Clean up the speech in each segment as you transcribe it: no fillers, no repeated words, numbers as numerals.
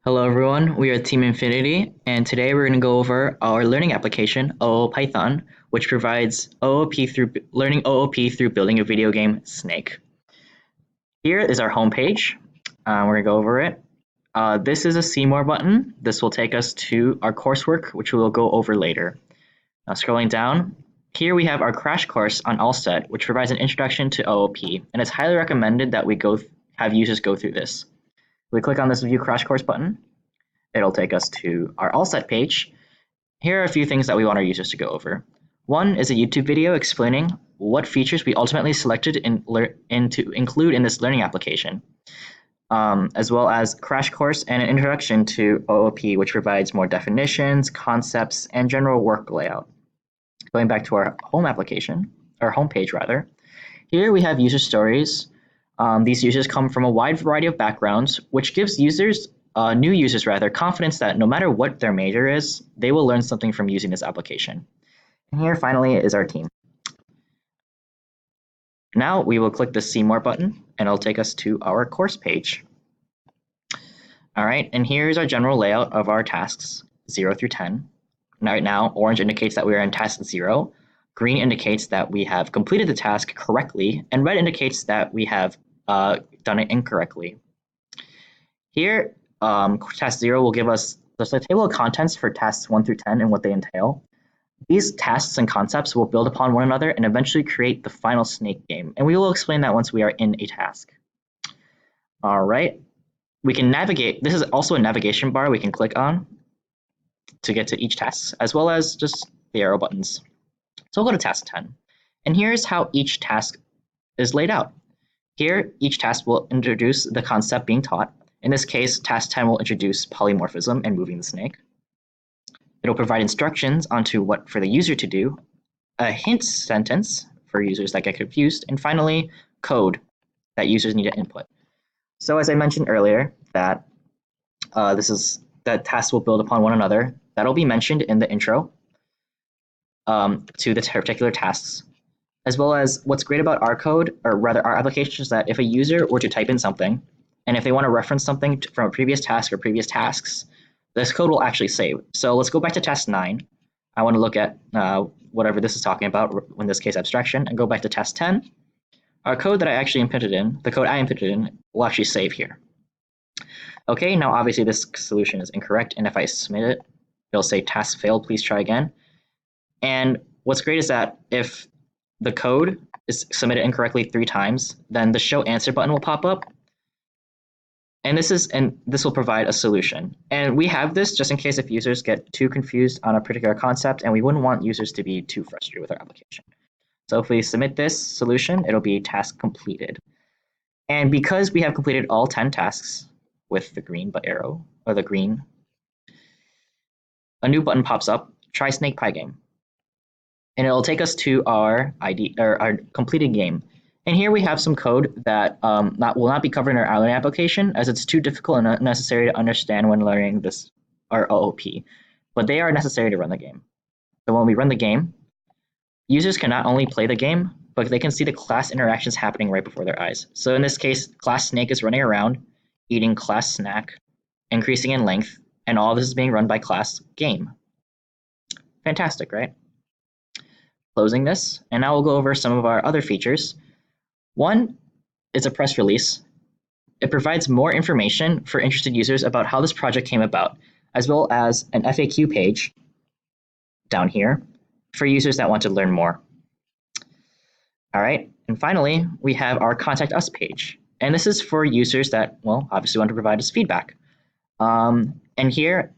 Hello everyone, we are Team Infinity, and today we're going to go over our learning application, OOPython, which provides learning OOP through building a video game, Snake. Here is our homepage. We're going to go over it. This is a See More button. This will take us to our coursework, which we will go over later. Now scrolling down, here we have our crash course on Allset, which provides an introduction to OOP, and it's highly recommended that we have users go through this. We click on this View Crash Course button. It'll take us to our Allset page. Here are a few things that we want our users to go over. One is a YouTube video explaining what features we ultimately selected to include in this learning application, as well as Crash Course and an introduction to OOP, which provides more definitions, concepts, and general work layout. Going back to our home application, or homepage rather, here we have user stories. These users come from a wide variety of backgrounds, which gives new users confidence that no matter what their major is, they will learn something from using this application. And here finally is our team. Now we will click the See More button and it'll take us to our course page. All right, and here's our general layout of our tasks, 0 through 10. Right now, orange indicates that we are in task 0, green indicates that we have completed the task correctly, and red indicates that we have done it incorrectly. Here, task 0 will give us the table of contents for tasks 1 through 10 and what they entail. These tasks and concepts will build upon one another and eventually create the final Snake game, and we will explain that once we are in a task. All right, we can navigate. This is also a navigation bar we can click on to get to each task, as well as just the arrow buttons. So we'll go to task 10, and here's how each task is laid out. Here, each task will introduce the concept being taught. In this case, task 10 will introduce polymorphism and moving the snake. It'll provide instructions onto what for the user to do, a hint sentence for users that get confused, and finally, code that users need to input. So as I mentioned earlier, that tasks will build upon one another. That'll be mentioned in the intro to the particular tasks. As well as what's great about our code, or rather our application, is that if a user were to type in something, and if they want to reference something from a previous task or previous tasks, this code will actually save. So let's go back to task 9. I want to look at whatever this is talking about, in this case abstraction, and go back to task 10. Our code that I actually inputted in, the code I inputted in, will actually save here. Okay, now obviously this solution is incorrect, and if I submit it, it'll say task failed, please try again. And what's great is that if the code is submitted incorrectly 3 times, then the show answer button will pop up. And this will provide a solution. And we have this just in case if users get too confused on a particular concept, and we wouldn't want users to be too frustrated with our application. So if we submit this solution, it'll be task completed. And because we have completed all 10 tasks with the green arrow, or the green, a new button pops up, try Snake Pie Game. And it'll take us to our our completed game. And here we have some code that will not be covered in our learning application, as it's too difficult and unnecessary to understand when learning our OOP. But they are necessary to run the game. So when we run the game, users can not only play the game, but they can see the class interactions happening right before their eyes. So in this case, class Snake is running around, eating class Snack, increasing in length, and all of this is being run by class Game. Fantastic, right? Closing this, and now we'll go over some of our other features. One is a press release. It provides more information for interested users about how this project came about, as well as an FAQ page down here for users that want to learn more. All right, and finally, we have our Contact Us page. And this is for users that, well, obviously want to provide us feedback. And here,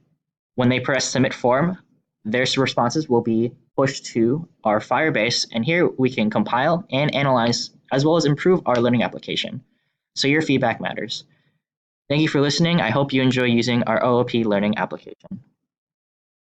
when they press Submit Form, their responses will be pushed to our Firebase, and here we can compile and analyze as well as improve our learning application. So your feedback matters. Thank you for listening. I hope you enjoy using our OOP learning application.